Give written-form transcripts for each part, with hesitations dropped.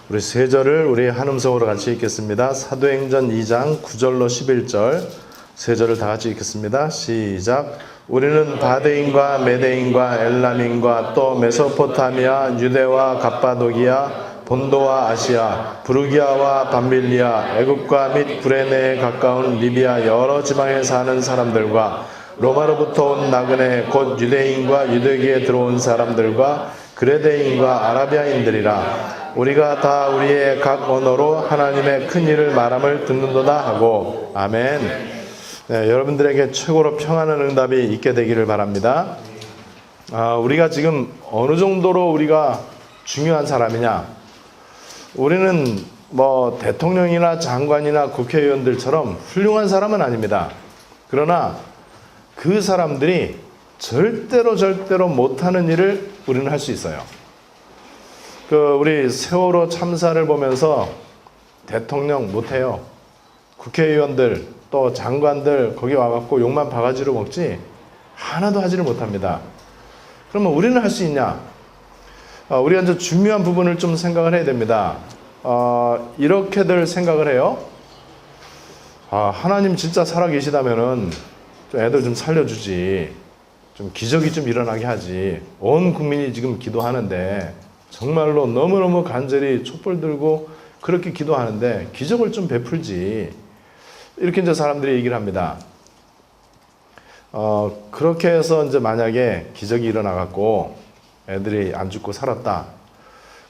우리 세 절을 우리 한음성으로 같이 읽겠습니다. 사도행전 2장 9절로 11절 세 절을 다 같이 읽겠습니다. 시작. 우리는 바데인과 메데인과 엘람인과 또 메소포타미아, 유대와 갑바도기아, 본도와 아시아, 부르기아와 밤빌리아, 애굽과 및 구레네에 가까운 리비아 여러 지방에 사는 사람들과 로마로부터 온 나그네 곧 유대인과 유대기에 들어온 사람들과 그레데인과 아라비아인들이라. 우리가 다 우리의 각 언어로 하나님의 큰 일을 말함을 듣는도다 하고. 아멘. 네, 여러분들에게 최고로 평안한 응답이 있게 되기를 바랍니다. 우리가 지금 어느 정도로 우리가 중요한 사람이냐? 우리는 뭐 대통령이나 장관이나 국회의원들처럼 훌륭한 사람은 아닙니다. 그러나 그 사람들이 절대로 못하는 일을 우리는 할 수 있어요. 우리 세월호 참사를 보면서 대통령 못해요. 국회의원들 또 장관들 거기 와갖고 욕만 바가지로 먹지 하나도 하지를 못합니다. 그러면 우리는 할 수 있냐? 우리가 이제 중요한 부분을 좀 생각을 해야 됩니다. 이렇게들 생각을 해요. 하나님 진짜 살아계시다면은 좀 애들 좀 살려주지. 좀 기적이 좀 일어나게 하지. 온 국민이 지금 기도하는데 정말로 너무너무 간절히 촛불 들고 그렇게 기도하는데 기적을 좀 베풀지. 이렇게 이제 사람들이 얘기를 합니다. 그렇게 해서 이제 만약에 기적이 일어나갖고 애들이 안 죽고 살았다.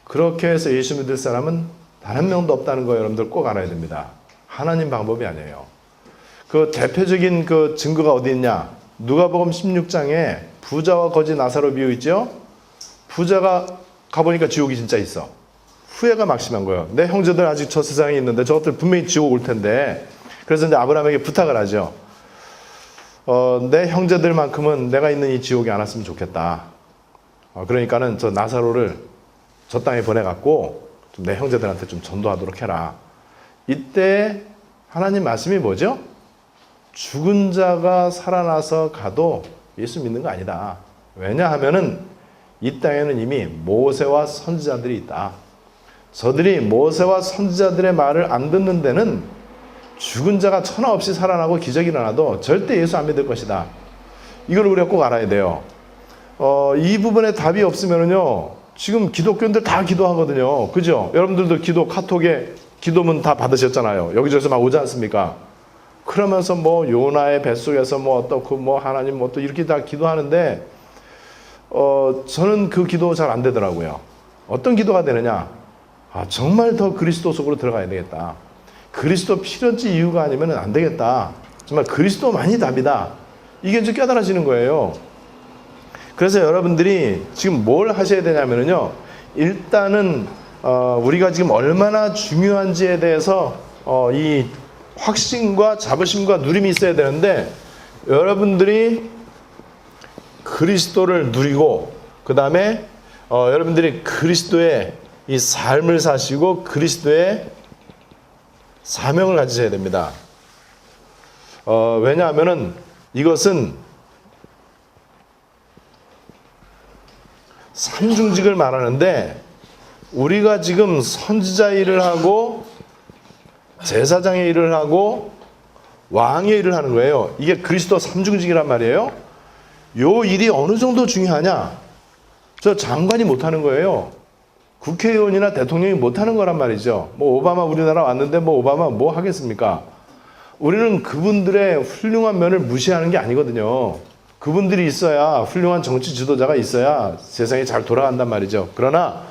그렇게 해서 예수 믿을 사람은 단 한 명도 없다는 거 여러분들 꼭 알아야 됩니다. 하나님 방법이 아니에요. 그 대표적인 그 증거가 어디 있냐? 누가복음 16장에 부자와 거지 나사로 비유 있죠? 부자가 가보니까 지옥이 진짜 있어. 후회가 막심한 거예요. 내 형제들 아직 저 세상에 있는데 저것들 분명히 지옥 올 텐데. 그래서 이제 아브라함에게 부탁을 하죠. 내 형제들만큼은 내가 있는 이 지옥에 안 왔으면 좋겠다. 그러니까는 저 나사로를 저 땅에 보내갖고 좀 내 형제들한테 좀 전도하도록 해라. 이때 하나님 말씀이 뭐죠? 죽은 자가 살아나서 가도 예수 믿는 거 아니다. 왜냐하면은 이 땅에는 이미 모세와 선지자들이 있다. 저들이 모세와 선지자들의 말을 안 듣는 데는 죽은 자가 천하 없이 살아나고 기적이 일어나도 절대 예수 안 믿을 것이다. 이걸 우리가 꼭 알아야 돼요. 이 부분에 답이 없으면은요, 지금 기독교인들 다 기도하거든요. 그죠? 여러분들도 기도, 카톡에 기도문 다 받으셨잖아요. 여기저기서 막 오지 않습니까? 그러면서 뭐 요나의 뱃속에서 뭐 어떻고 뭐 하나님 뭐 또 이렇게 다 기도하는데, 저는 그 기도 잘 안 되더라고요. 어떤 기도가 되느냐? 정말 더 그리스도 속으로 들어가야 되겠다. 그리스도 필요지 이유가 아니면 안 되겠다. 정말 그리스도만이 답이다. 이게 이제 깨달아지는 거예요. 그래서 여러분들이 지금 뭘 하셔야 되냐면요. 일단은, 우리가 지금 얼마나 중요한지에 대해서, 이 확신과 자부심과 누림이 있어야 되는데, 여러분들이 그리스도를 누리고, 그 다음에, 여러분들이 그리스도의 이 삶을 사시고, 그리스도의 사명을 가지셔야 됩니다. 왜냐하면은 이것은 삼중직을 말하는데, 우리가 지금 선지자 일을 하고 제사장의 일을 하고 왕의 일을 하는 거예요. 이게 그리스도 삼중직이란 말이에요. 요 일이 어느 정도 중요하냐? 저 장관이 못하는 거예요. 국회의원이나 대통령이 못하는 거란 말이죠. 뭐 오바마 우리나라 왔는데 뭐 오바마 뭐 하겠습니까? 우리는 그분들의 훌륭한 면을 무시하는 게 아니거든요. 그분들이 있어야, 훌륭한 정치 지도자가 있어야 세상이 잘 돌아간단 말이죠. 그러나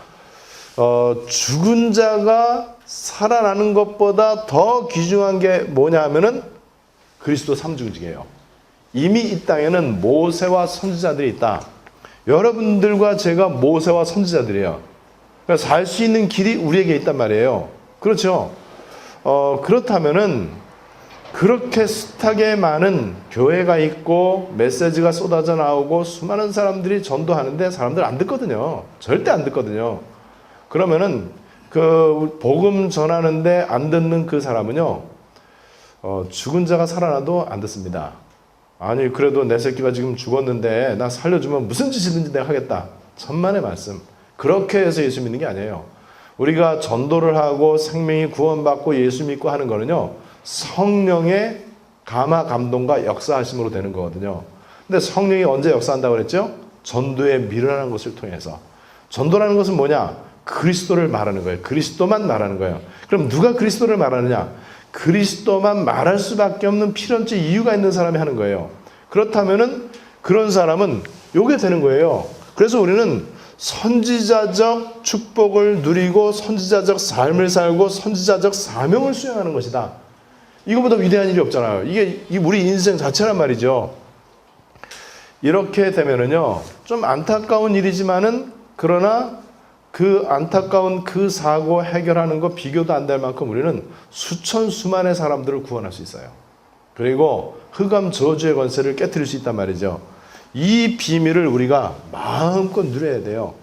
죽은 자가 살아나는 것보다 더 귀중한 게 뭐냐 하면은 그리스도 삼중직이에요. 이미 이 땅에는 모세와 선지자들이 있다. 여러분들과 제가 모세와 선지자들이에요. 그러니까 살 수 있는 길이 우리에게 있단 말이에요. 그렇죠? 그렇다면은 그렇게 숱하게 많은 교회가 있고 메시지가 쏟아져 나오고 수많은 사람들이 전도하는데 사람들 안 듣거든요. 절대 안 듣거든요. 그러면은 그 복음 전하는데 안 듣는 그 사람은요, 죽은 자가 살아나도 안 듣습니다. 아니 그래도 내 새끼가 지금 죽었는데 나 살려주면 무슨 짓이든지 내가 하겠다. 천만의 말씀. 그렇게 해서 예수 믿는 게 아니에요. 우리가 전도를 하고 생명이 구원받고 예수 믿고 하는 거는요, 성령의 감화 감동과 역사하심으로 되는 거거든요. 근데 성령이 언제 역사한다고 그랬죠? 전도에 미련한 것을 통해서. 전도라는 것은 뭐냐? 그리스도를 말하는 거예요. 그리스도만 말하는 거예요. 그럼 누가 그리스도를 말하느냐? 그리스도만 말할 수밖에 없는 필연적 이유가 있는 사람이 하는 거예요. 그렇다면은 그런 사람은 요게 되는 거예요. 그래서 우리는 선지자적 축복을 누리고 선지자적 삶을 살고 선지자적 사명을 수행하는 것이다. 이거보다 위대한 일이 없잖아요. 이게 우리 인생 자체란 말이죠. 이렇게 되면은요, 좀 안타까운 일이지만은, 그러나 그 안타까운 그 사고 해결하는 거 비교도 안 될 만큼 우리는 수천 수만의 사람들을 구원할 수 있어요. 그리고 흑암 저주의 권세를 깨트릴 수 있단 말이죠. 이 비밀을 우리가 마음껏 누려야 돼요.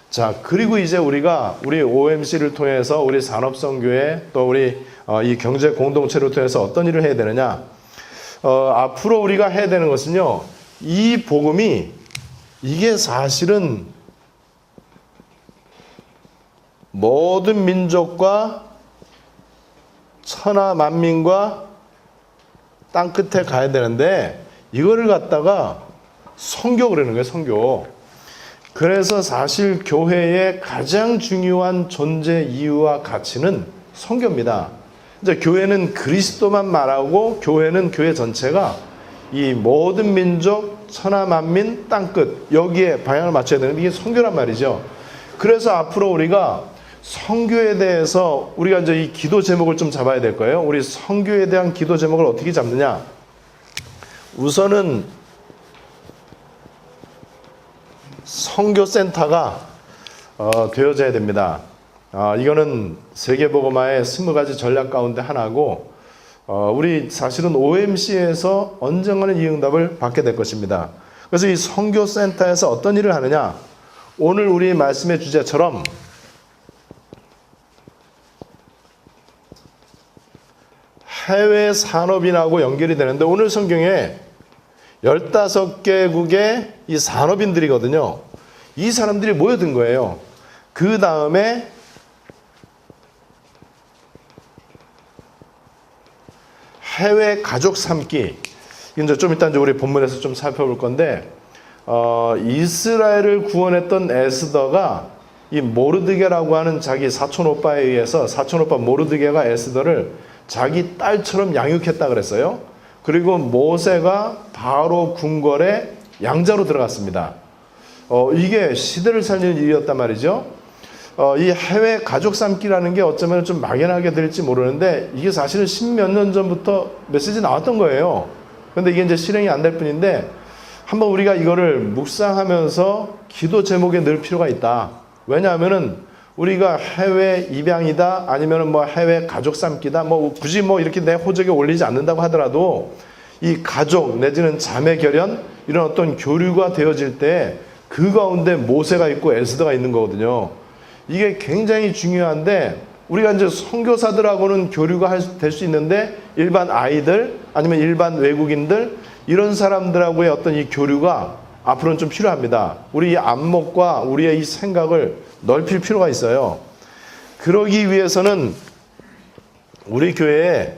자, 그리고 이제 우리가 우리 OMC를 통해서 우리 산업선교회 또 우리 이 경제 공동체를 통해서 어떤 일을 해야 되느냐? 앞으로 우리가 해야 되는 것은요, 이 복음이 이게 사실은 모든 민족과 천하 만민과 땅 끝에 가야 되는데 이거를 갖다가 선교 그러는 거예요. 선교. 그래서 사실 교회의 가장 중요한 존재 이유와 가치는 선교입니다. 이제 교회는 그리스도만 말하고 교회는 교회 전체가 이 모든 민족, 천하 만민, 땅 끝 여기에 방향을 맞춰야 되는 이게 선교란 말이죠. 그래서 앞으로 우리가 선교에 대해서 우리가 이제 이 기도 제목을 좀 잡아야 될 거예요. 우리 선교에 대한 기도 제목을 어떻게 잡느냐? 우선은 선교센터가 되어져야 됩니다. 이거는 세계복음화의 20가지 전략 가운데 하나고, 우리 사실은 OMC에서 언젠가는 이 응답을 받게 될 것입니다. 그래서 이 선교센터에서 어떤 일을 하느냐? 오늘 우리 말씀의 주제처럼 해외 산업인하고 연결이 되는데, 오늘 성경에 15개국의 이 산업인들이거든요. 이 사람들이 모여든 거예요. 그 다음에 해외 가족 삼기. 이제 좀 이따 우리 본문에서 좀 살펴볼 건데, 이스라엘을 구원했던 에스더가 이 모르드게라고 하는 자기 사촌 오빠에 의해서 사촌 오빠 모르드게가 에스더를 자기 딸처럼 양육했다 그랬어요. 그리고 모세가 바로 궁궐에 양자로 들어갔습니다. 이게 시대를 살리는 일이었단 말이죠. 이 해외 가족 삼기라는 게 어쩌면 좀 막연하게 들릴지 모르는데 이게 사실은 십몇 년 전부터 메시지 나왔던 거예요. 근데 이게 이제 실행이 안 될 뿐인데, 한번 우리가 이거를 묵상하면서 기도 제목에 넣을 필요가 있다. 왜냐하면은 우리가 해외 입양이다, 아니면은 뭐 해외 가족 삼기다, 뭐 굳이 뭐 이렇게 내 호적에 올리지 않는다고 하더라도 이 가족 내지는 자매 결연 이런 어떤 교류가 되어질 때 그 가운데 모세가 있고 에스더가 있는 거거든요. 이게 굉장히 중요한데, 우리가 이제 선교사들하고는 교류가 될 수 있는데 일반 아이들 아니면 일반 외국인들 이런 사람들하고의 어떤 이 교류가 앞으로는 좀 필요합니다. 우리 이 안목과 우리의 이 생각을 넓힐 필요가 있어요. 그러기 위해서는 우리 교회에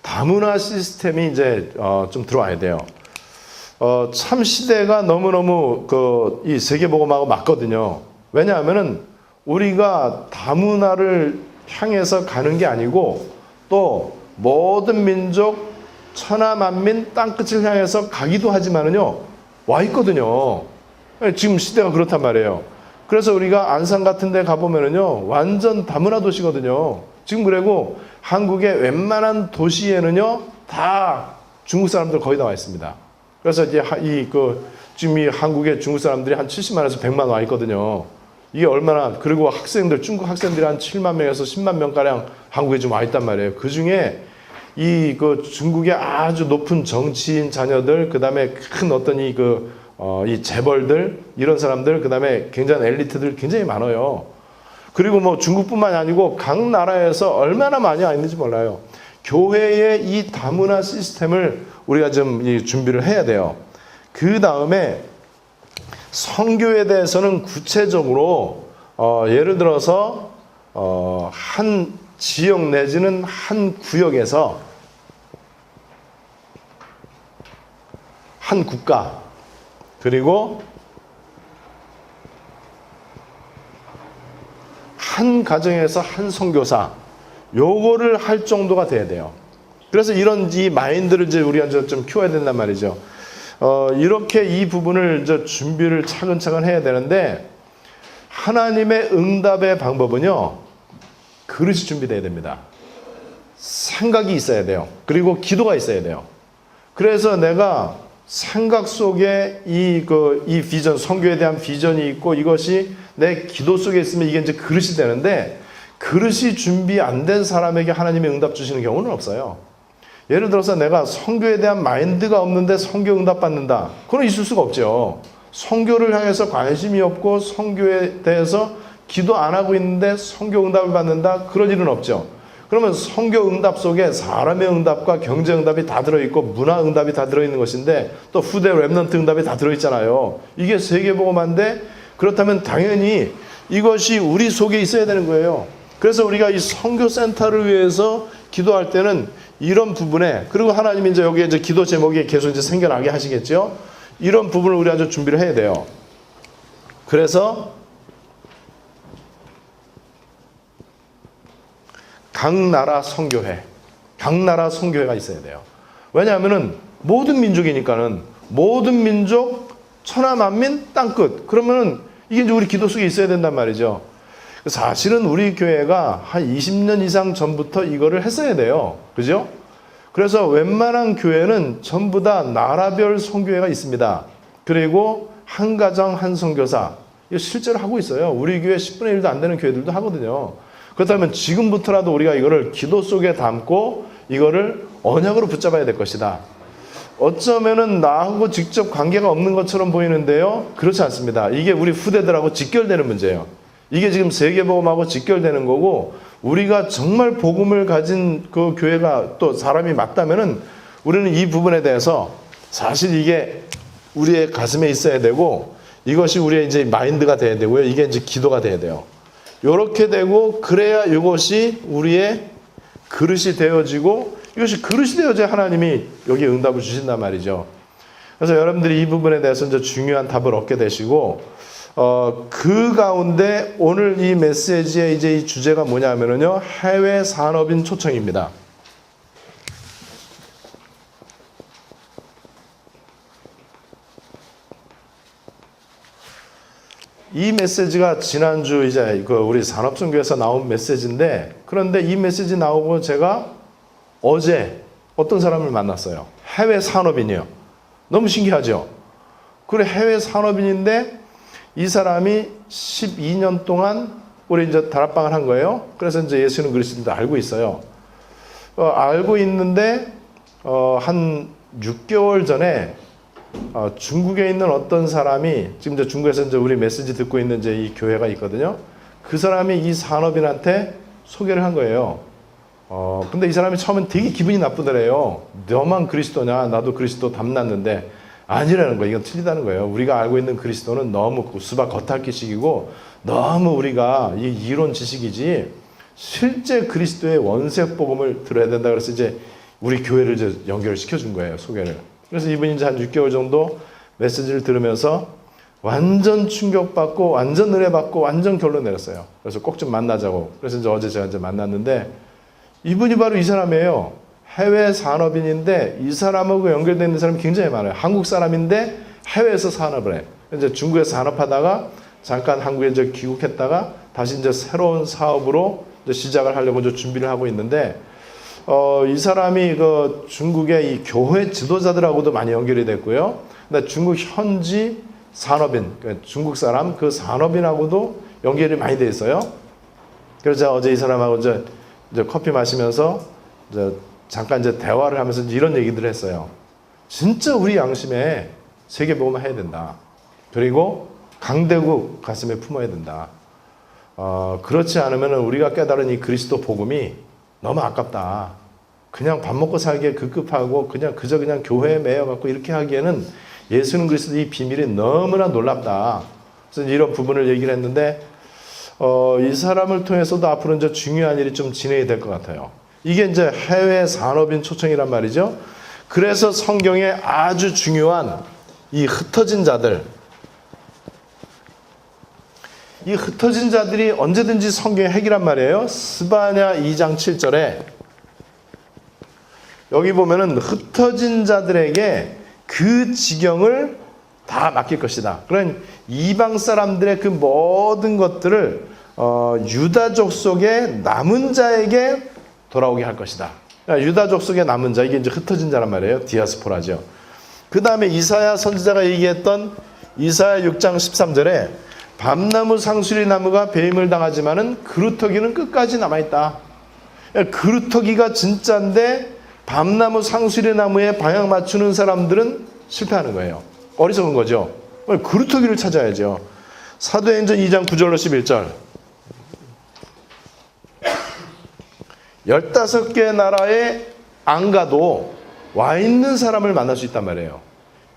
다문화 시스템이 이제 좀 들어와야 돼요. 참 시대가 너무너무 이 세계복음하고 맞거든요. 왜냐하면은 우리가 다문화를 향해서 가는 게 아니고 또 모든 민족, 천하 만민, 땅끝을 향해서 가기도 하지만은요, 와 있거든요. 지금 시대가 그렇단 말이에요. 그래서 우리가 안산 같은 데 가보면은요, 완전 다문화 도시거든요. 지금 그리고 한국의 웬만한 도시에는요, 다 중국 사람들 거의 다 와 있습니다. 그래서 이제 지금 이 한국의 중국 사람들이 한 70만에서 100만 와 있거든요. 이게 얼마나, 그리고 학생들, 중국 학생들이 한 7만 명에서 10만 명가량 한국에 좀 와 있단 말이에요. 그 중에 중국의 아주 높은 정치인 자녀들, 그 다음에 큰 어떤 이 재벌들, 이런 사람들, 그 다음에 굉장히 엘리트들 굉장히 많아요. 그리고 뭐 중국뿐만이 아니고 각 나라에서 얼마나 많이 와 있는지 몰라요. 교회의 이 다문화 시스템을 우리가 좀 준비를 해야 돼요. 그 다음에 선교에 대해서는 구체적으로 예를 들어서 한 지역 내지는 한 구역에서 한 국가 그리고 한 가정에서 한 선교사 요거를 할 정도가 돼야 돼요. 그래서 이런 이 마인드를 이제 우리가 좀 키워야 된단 말이죠. 이렇게 이 부분을 이제 준비를 차근차근 해야 되는데 하나님의 응답의 방법은요. 그릇이 준비돼야 됩니다. 생각이 있어야 돼요. 그리고 기도가 있어야 돼요. 그래서 내가 생각 속에 이 비전, 선교에 대한 비전이 있고 이것이 내 기도 속에 있으면 이게 이제 그릇이 되는데 그릇이 준비 안 된 사람에게 하나님이 응답 주시는 경우는 없어요. 예를 들어서 내가 선교에 대한 마인드가 없는데 선교 응답 받는다. 그건 있을 수가 없죠. 선교를 향해서 관심이 없고 선교에 대해서 기도 안 하고 있는데 선교 응답을 받는다. 그런 일은 없죠. 그러면 선교 응답 속에 사람의 응답과 경제 응답이 다 들어있고 문화 응답이 다 들어있는 것인데 또 후대 렘넌트 응답이 다 들어있잖아요. 이게 세계복음화인데 그렇다면 당연히 이것이 우리 속에 있어야 되는 거예요. 그래서 우리가 이 선교센터를 위해서 기도할 때는 이런 부분에 그리고 하나님이 이제 여기에 이제 기도 제목이 계속 이제 생겨나게 하시겠죠. 이런 부분을 우리가 좀 준비를 해야 돼요. 그래서 각 나라 선교회, 각 나라 선교회가 있어야 돼요. 왜냐하면은 모든 민족이니까는 모든 민족 천하만민 땅끝. 그러면은 이게 이제 우리 기도 속에 있어야 된단 말이죠. 사실은 우리 교회가 한 20년 이상 전부터 이거를 했어야 돼요. 그죠? 그래서 웬만한 교회는 전부 다 나라별 선교회가 있습니다. 그리고 한 가정 한 선교사. 이거 실제로 하고 있어요. 우리 교회 10분의 1도 안 되는 교회들도 하거든요. 그렇다면 지금부터라도 우리가 이거를 기도 속에 담고 이거를 언약으로 붙잡아야 될 것이다. 어쩌면은 나하고 직접 관계가 없는 것처럼 보이는데요. 그렇지 않습니다. 이게 우리 후대들하고 직결되는 문제예요. 이게 지금 세계복음하고 직결되는 거고 우리가 정말 복음을 가진 그 교회가 또 사람이 맞다면은 우리는 이 부분에 대해서 사실 이게 우리의 가슴에 있어야 되고 이것이 우리의 이제 마인드가 돼야 되고요. 이게 이제 기도가 돼야 돼요. 이렇게 되고 그래야 이것이 우리의 그릇이 되어지고 이것이 그릇이 되어져야 하나님이 여기 응답을 주신단 말이죠. 그래서 여러분들이 이 부분에 대해서 이제 중요한 답을 얻게 되시고 그 가운데 오늘 이 메시지의 이제 이 주제가 뭐냐면요. 해외 산업인 초청입니다. 이 메시지가 지난주 이제 우리 산업선교에서 나온 메시지인데 그런데 이 메시지 나오고 제가 어제 어떤 사람을 만났어요. 해외 산업인이요. 너무 신기하죠? 그래 해외 산업인인데 이 사람이 12년 동안 우리 이제 다락방을 한 거예요. 그래서 이제 예수는 그리스도도 알고 있어요. 알고 있는데 한 6개월 전에 중국에 있는 어떤 사람이 지금 이제 중국에서 이제 우리 메시지 듣고 있는 이제 이 교회가 있거든요. 그 사람이 이 산업인한테 소개를 한 거예요. 근데 이 사람이 처음엔 되게 기분이 나쁘더래요. 너만 그리스도냐? 나도 그리스도 담났는데 아니라는 거예요. 이건 틀리다는 거예요. 우리가 알고 있는 그리스도는 너무 수박 겉핥기식이고 너무 우리가 이 이론 지식이지 실제 그리스도의 원색 복음을 들어야 된다. 그래서 이제 우리 교회를 이제 연결시켜 준 거예요. 소개를. 그래서 이분이 이제 한 6개월 정도 메시지를 들으면서 완전 충격받고 완전 은혜받고 완전 결론 내렸어요. 그래서 꼭 좀 만나자고. 그래서 이제 어제 제가 이제 만났는데 이분이 바로 이 사람이에요. 해외 산업인인데 이 사람하고 연결되어 있는 사람이 굉장히 많아요. 한국 사람인데 해외에서 산업을 해. 이제 중국에서 산업하다가 잠깐 한국에 이제 귀국했다가 다시 이제 새로운 사업으로 이제 시작을 하려고 이제 준비를 하고 있는데 이 사람이 그 중국의 이 교회 지도자들하고도 많이 연결이 됐고요. 근데 중국 현지 산업인, 그러니까 중국 사람 그 산업인하고도 연결이 많이 돼 있어요. 그래서 제가 어제 이 사람하고 이제 커피 마시면서 이제 잠깐 이제 대화를 하면서 이런 얘기들을 했어요. 진짜 우리 양심에 세계복음을 해야 된다. 그리고 강대국 가슴에 품어야 된다. 그렇지 않으면 우리가 깨달은 이 그리스도 복음이 너무 아깝다. 그냥 밥 먹고 살기에 급급하고 그냥 그저 그냥 교회에 매여갖고 이렇게 하기에는 예수는 그리스도 이 비밀이 너무나 놀랍다. 그래서 이런 부분을 얘기를 했는데 이 사람을 통해서도 앞으로 이제 중요한 일이 좀 진행이 될 것 같아요. 이게 이제 해외 산업인 초청이란 말이죠. 그래서 성경에 아주 중요한 이 흩어진 자들, 이 흩어진 자들이 언제든지 성경의 핵이란 말이에요. 스바냐 2장 7절에 여기 보면은 흩어진 자들에게 그 지경을 다 맡길 것이다. 그런 이방 사람들의 그 모든 것들을 유다족 속의 남은 자에게 돌아오게 할 것이다. 유다족 속의 남은 자, 이게 이제 흩어진 자란 말이에요. 디아스포라죠. 그 다음에 이사야 선지자가 얘기했던 이사야 6장 13절에 밤나무 상수리 나무가 배임을 당하지만은 그루터기는 끝까지 남아있다. 그루터기가 진짜인데 밤나무 상수리 나무에 방향 맞추는 사람들은 실패하는 거예요. 어리석은 거죠. 그루터기를 찾아야죠. 사도행전 2장 9절로 11절 15개 나라에 안 가도 와 있는 사람을 만날 수 있단 말이에요.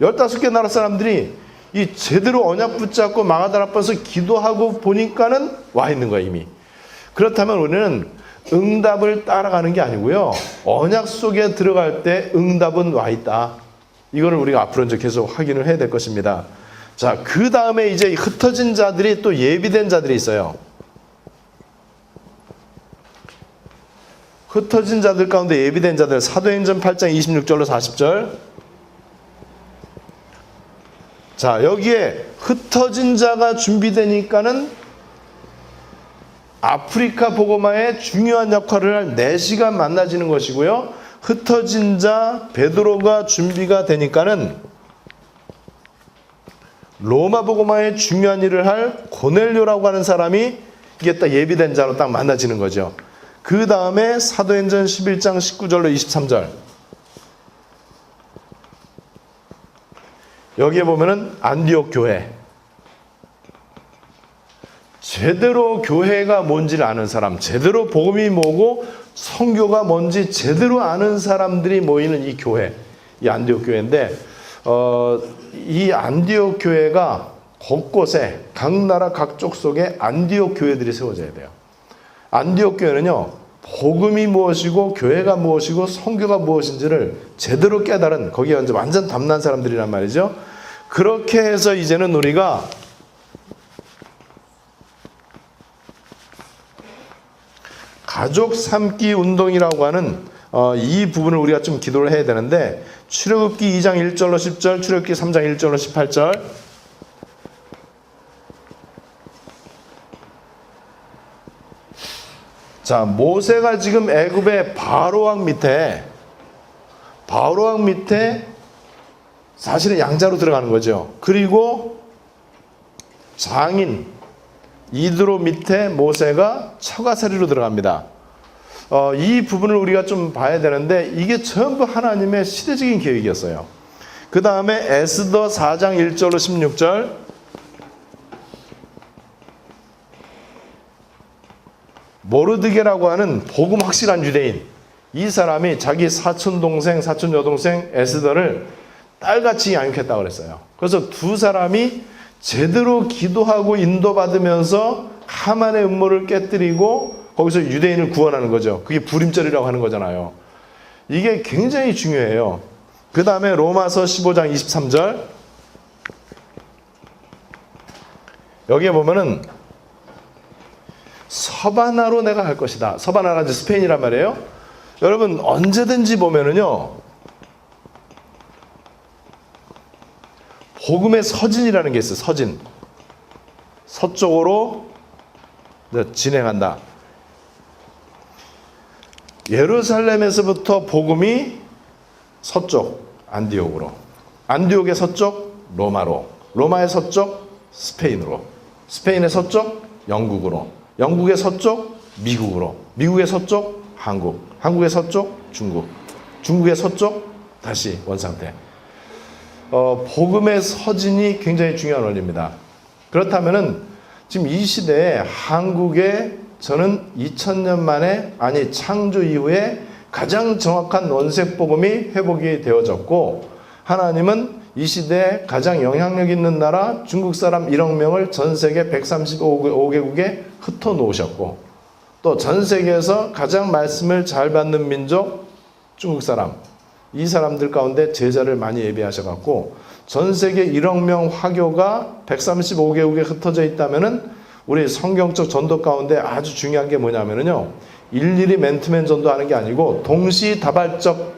15개 나라 사람들이 이 제대로 언약 붙잡고 마가다라 앞에서 기도하고 보니까는 와 있는 거야 이미. 그렇다면 우리는 응답을 따라가는 게 아니고요. 언약 속에 들어갈 때 응답은 와 있다. 이거를 우리가 앞으로 이제 계속 확인을 해야 될 것입니다. 자, 그 다음에 이제 흩어진 자들이 또 예비된 자들이 있어요. 흩어진 자들 가운데 예비된 자들, 사도행전 8장 26절로 40절. 자, 여기에 흩어진 자가 준비되니까는 아프리카 복음화의 중요한 역할을 할 4시간 만나지는 것이고요. 흩어진 자 베드로가 준비가 되니까는 로마 복음화의 중요한 일을 할 고넬료라고 하는 사람이 이게 딱 예비된 자로 딱 만나지는 거죠. 그 다음에 사도행전 11장 19절로 23절. 여기에 보면은 안디옥 교회. 제대로 교회가 뭔지를 아는 사람, 제대로 복음이 뭐고 선교가 뭔지 제대로 아는 사람들이 모이는 이 교회, 이 안디옥 교회인데 이 안디옥 교회가 곳곳에 각 나라 각족 속에 안디옥 교회들이 세워져야 돼요. 안디옥 교회는요, 복음이 무엇이고 교회가 무엇이고 선교가 무엇인지를 제대로 깨달은, 거기에 완전 담난 사람들이란 말이죠. 그렇게 해서 이제는 우리가 가족 삼기 운동이라고 하는 이 부분을 우리가 좀 기도를 해야 되는데, 출애굽기 2장 1절로 10절, 출애굽기 3장 1절로 18절. 자, 모세가 지금 애굽의 바로왕 밑에 사실은 양자로 들어가는 거죠. 그리고 장인 이드로 밑에 모세가 처가살이로 들어갑니다. 이 부분을 우리가 좀 봐야 되는데 이게 전부 하나님의 시대적인 계획이었어요. 그 다음에 에스더 4장 1절로 16절. 모르드게라고 하는 복음 확실한 유대인, 이 사람이 자기 사촌 동생, 사촌 여동생 에스더를 딸같이 양육했다고 그랬어요. 그래서 두 사람이 제대로 기도하고 인도받으면서 하만의 음모를 깨뜨리고 거기서 유대인을 구원하는 거죠. 그게 불임절이라고 하는 거잖아요. 이게 굉장히 중요해요. 그 다음에 로마서 15장 23절. 여기에 보면은 서바나로 내가 갈 것이다. 서바나가 이제 스페인이란 말이에요. 여러분 언제든지 보면은요, 복음의 서진이라는 게 있어요. 서진. 서쪽으로 진행한다. 예루살렘에서부터 복음이 서쪽 안디옥으로, 안디옥의 서쪽 로마로, 로마의 서쪽 스페인으로, 스페인의 서쪽 영국으로, 영국의 서쪽 미국으로, 미국의 서쪽 한국, 한국의 서쪽 중국, 중국의 서쪽 다시 원상태. 복음의 서진이 굉장히 중요한 원리입니다. 그렇다면은 지금 이 시대에 한국에 저는 2000년 만에, 아니 창조 이후에 가장 정확한 원색 복음이 회복이 되어졌고, 하나님은 이 시대에 가장 영향력 있는 나라 중국 사람 1억 명을 전 세계 135개국에 흩어 놓으셨고, 또 전 세계에서 가장 말씀을 잘 받는 민족 중국 사람, 이 사람들 가운데 제자를 많이 예비하셔갖고 전 세계 1억 명 화교가 135개국에 흩어져 있다면은 우리 성경적 전도 가운데 아주 중요한 게 뭐냐면은요, 일일이 맨투맨 전도하는 게 아니고 동시다발적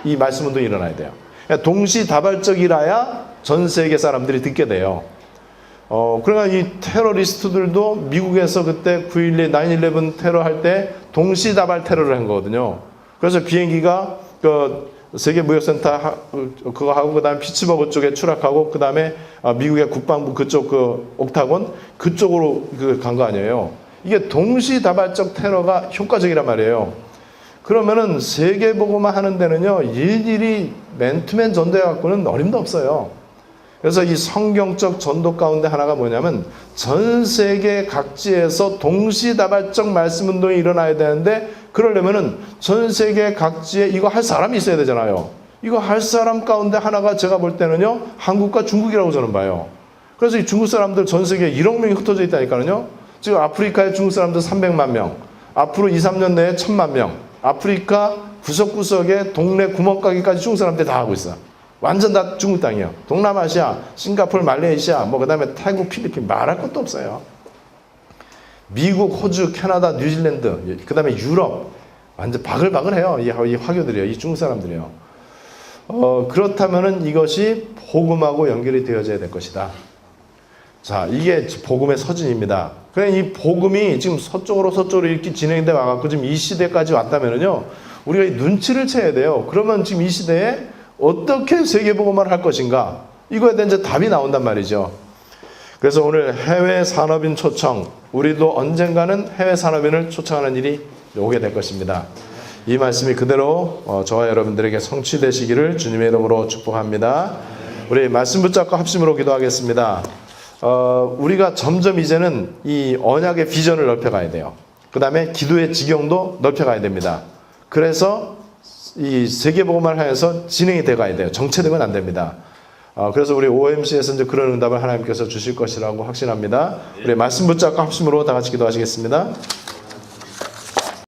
이 말씀 운동이 일어나야 돼요. 그러니까 동시다발적이라야 전 세계 사람들이 듣게 돼요. 그러니까 이 테러리스트들도 미국에서 그때 9.11 테러할 때 동시다발 테러를 한 거거든요. 그래서 비행기가 그 세계무역센터 그거 하고 그다음에 피츠버그 쪽에 추락하고 그다음에 미국의 국방부 그쪽 그 옥타곤 그쪽으로 간 거 아니에요. 이게 동시다발적 테러가 효과적이란 말이에요. 그러면은 세계보고만 하는 데는요, 일일이 맨투맨 전도해 갖고는 어림도 없어요. 그래서 이 성경적 전도 가운데 하나가 뭐냐면 전 세계 각지에서 동시다발적 말씀 운동이 일어나야 되는데, 그러려면은 전 세계 각지에 이거 할 사람이 있어야 되잖아요. 이거 할 사람 가운데 하나가 제가 볼 때는요, 한국과 중국이라고 저는 봐요. 그래서 이 중국 사람들 전 세계에 1억 명이 흩어져 있다니까요. 지금 아프리카에 중국 사람들 300만 명, 앞으로 2, 3년 내에 1000만 명, 아프리카 구석구석에 동네 구멍가게까지 중국 사람들 다 하고 있어. 완전 다 중국 땅이에요. 동남아시아, 싱가포르, 말레이시아, 그 다음에 태국, 필리핀 말할 것도 없어요. 미국, 호주, 캐나다, 뉴질랜드, 그 다음에 유럽, 완전 바글바글해요. 이 화교들이요, 이 중국 사람들이요. 그렇다면은 이것이 복음하고 연결이 되어져야 될 것이다. 자, 이게 복음의 서진입니다. 그냥 이 복음이 지금 서쪽으로 이렇게 진행돼 와갖고 지금 이 시대까지 왔다면은요, 우리가 이 눈치를 채야 돼요. 그러면 지금 이 시대에 어떻게 세계복음화를 할 것인가? 이거에 대한 이제 답이 나온단 말이죠. 그래서 오늘 해외 산업인 초청, 우리도 언젠가는 해외 산업인을 초청하는 일이 오게 될 것입니다. 이 말씀이 그대로 저와 여러분들에게 성취되시기를 주님의 이름으로 축복합니다. 우리 말씀 붙잡고 합심으로 기도하겠습니다. 우리가 점점 이제는 이 언약의 비전을 넓혀가야 돼요. 그 다음에 기도의 지경도 넓혀가야 됩니다. 그래서 이 세계복음화를 하여서 진행이 돼가야 돼요. 정체되면 안 됩니다. 그래서 우리 OMC에서 이제 그런 응답을 하나님께서 주실 것이라고 확신합니다. 우리 말씀 붙잡고 합심으로 다 같이 기도하시겠습니다.